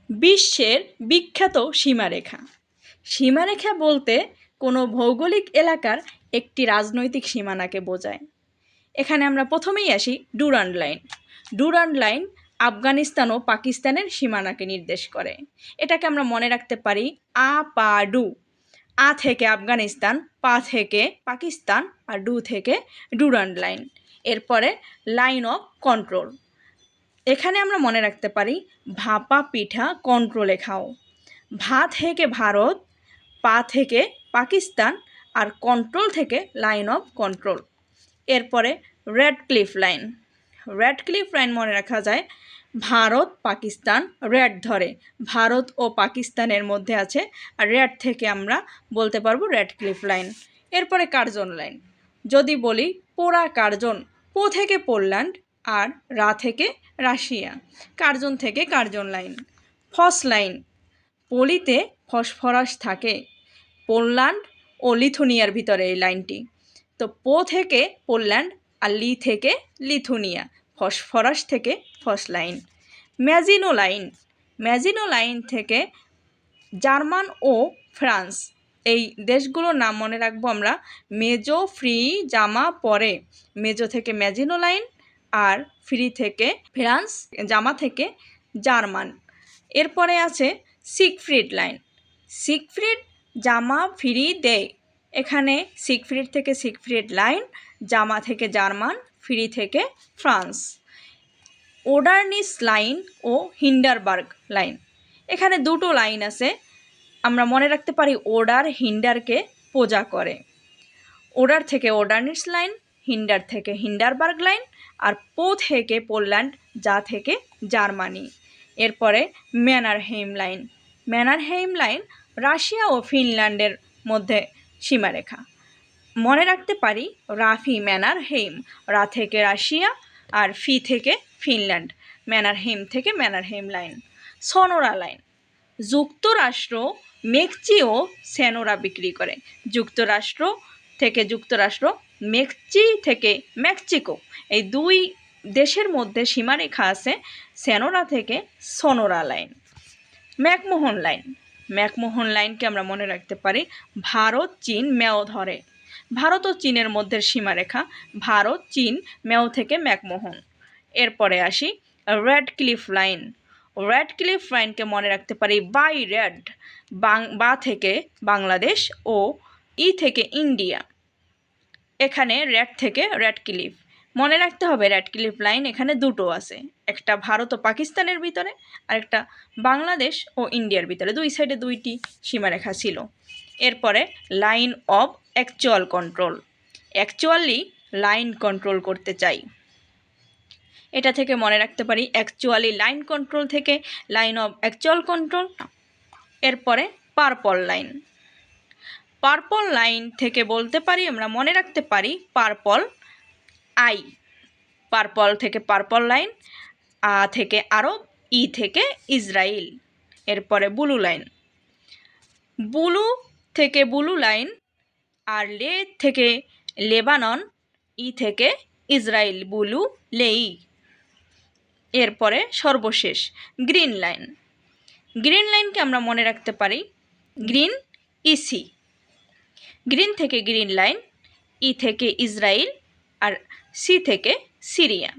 বিশ্বের বিখ্যাত সীমারেখা। সীমারেখা বলতে কোনো ভৌগোলিক এলাকার একটি রাজনৈতিক সীমানাকে বোঝায়। এখানে আমরা প্রথমেই আসি Durand line. Durand line Afghanistan ও পাকিস্তানের সীমানাকে নির্দেশ করে। এটাকে আমরা মনে রাখতে পারি আ পা ডু। আ থেকে আফগানিস্তান, পা থেকে পাকিস্তান, আর ডু থেকে ডুরান্ড লাইন। এরপরে লাইন অফ কন্ট্রোল। এখানে আমরা মনে রাখতে পারি ভাপা পিঠা কন্ট্রোলে খাও। ভা থেকে ভারত, পা থেকে পাকিস্তান, আর কন্ট্রোল থেকে লাইন অফ কন্ট্রোল। এরপরে red cliff line. Red cliff line মনে রাখা যায় ভারত পাকিস্তান রেড ধরে, ভারত ও পাকিস্তানের মধ্যে আছে, আর রেড থেকে আমরা বলতে পারবো রেড ক্লিফ লাইন। এরপরে কার্জন লাইন। যদি বলি পোড়া কার্জন, পো থেকে পোল্যান্ড আর রা থেকে রাশিয়া, কার্জন থেকে কার্জন লাইন। ফস লাইন, পলিতে ফসফরাস থাকে, পোল্যান্ড ও লিথুনিয়ার ভিতরে এই লাইনটি। তো পো থেকে পোল্যান্ড আর লি থেকে লিথুনিয়া, ফসফরাস থেকে ফস লাইন। ম্যাজিনো লাইন। ম্যাজিনো লাইন থেকে জার্মান ও ফ্রান্স, এই দেশগুলোর নাম মনে রাখবো আমরা। মেজো ফ্রি জামা পরে, মেজো থেকে ম্যাজিনো লাইন, আর ফ্রি থেকে ফ্রান্স, জামা থেকে জার্মান। এরপরে আছে সিগফ্রিড লাইন। সিগফ্রিড জামা ফ্রি দেয়, এখানে সিগফ্রিড থেকে সিগফ্রিড লাইন, জামা থেকে জার্মান, ফ্রি থেকে ফ্রান্স। ওডারনিস লাইন ও হিন্ডারবার্গ লাইন। এখানে দুটো লাইন আছে, আমরা মনে রাখতে পারি ওডার হিন্ডারকে পূজা করে। ওডার থেকে ওডারনিস লাইন, হিন্ডার থেকে হিন্ডারবার্গ লাইন, আর পো থেকে পোল্যান্ড, যা থেকে জার্মানি। এরপরে ম্যানারহেইম লাইন। ম্যানারহেইম লাইন রাশিয়া ও ফিনল্যান্ডের মধ্যে সীমারেখা। মনে রাখতে পারি রাফি ম্যানারহেইম, রা থেকে রাশিয়া আর ফি থেকে ফিনল্যান্ড, ম্যানারহেইম থেকে ম্যানারহেইম লাইন। সোনোরা লাইন। যুক্তরাষ্ট্র মেক্সিকো সোনোরা বিক্রি করে। যুক্তরাষ্ট্র থেকে যুক্তরাষ্ট্র, মেক্সি থেকে মেক্সিকো, এই দুই দেশের মধ্যে সীমারেখা আছে সোনোরা থেকে সোনোরা লাইন। McMahon line. ম্যাকমোহন লাইনকে আমরা মনে রাখতে পারি ভারত চীন মেও ধরে। ভারত ও চীনের মধ্যে সীমারেখা ভারত চীন মেও থেকে ম্যাকমোহন। এরপরে আসি red cliff line. Red cliff লাইনকে মনে রাখতে পারি বাই রেড, বা থেকে বাংলাদেশ ও ই থেকে ইন্ডিয়া, এখানে রেড থেকে রেড ক্লিফ। মনে রাখতে হবে রেড ক্লিফ লাইন এখানে দুটো আছে, একটা ভারত ও পাকিস্তানের ভিতরে, আর একটা বাংলাদেশ ও ইন্ডিয়ার ভিতরে, দুই সাইডে দুইটি সীমারেখা ছিল। এরপরে line of actual control. Actually line control করতে চাই, এটা থেকে মনে রাখতে পারি অ্যাকচুয়ালি লাইন কন্ট্রোল থেকে লাইন অফ অ্যাকচুয়াল কন্ট্রোল। এরপরে পার্পল লাইন। পার্পল লাইন থেকে বলতে পারি আমরা মনে রাখতে পারি পার্পল আই, পার্পল থেকে পার্পল লাইন, আ থেকে আরব, ই থেকে ইসরায়েল। এরপরে ব্লু লাইন। ব্লু থেকে ব্লু লাইন, আর লে থেকে লেবানন, ই থেকে ইসরায়েল, ব্লু লেই। এরপরে সর্বশেষ গ্রিন লাইন। গ্রিন লাইনকে আমরা মনে রাখতে পারি গ্রিন ইসি। গ্রিন থেকে গ্রিন লাইন, ই থেকে ইসরায়েল, আর সি থেকে সিরিয়া।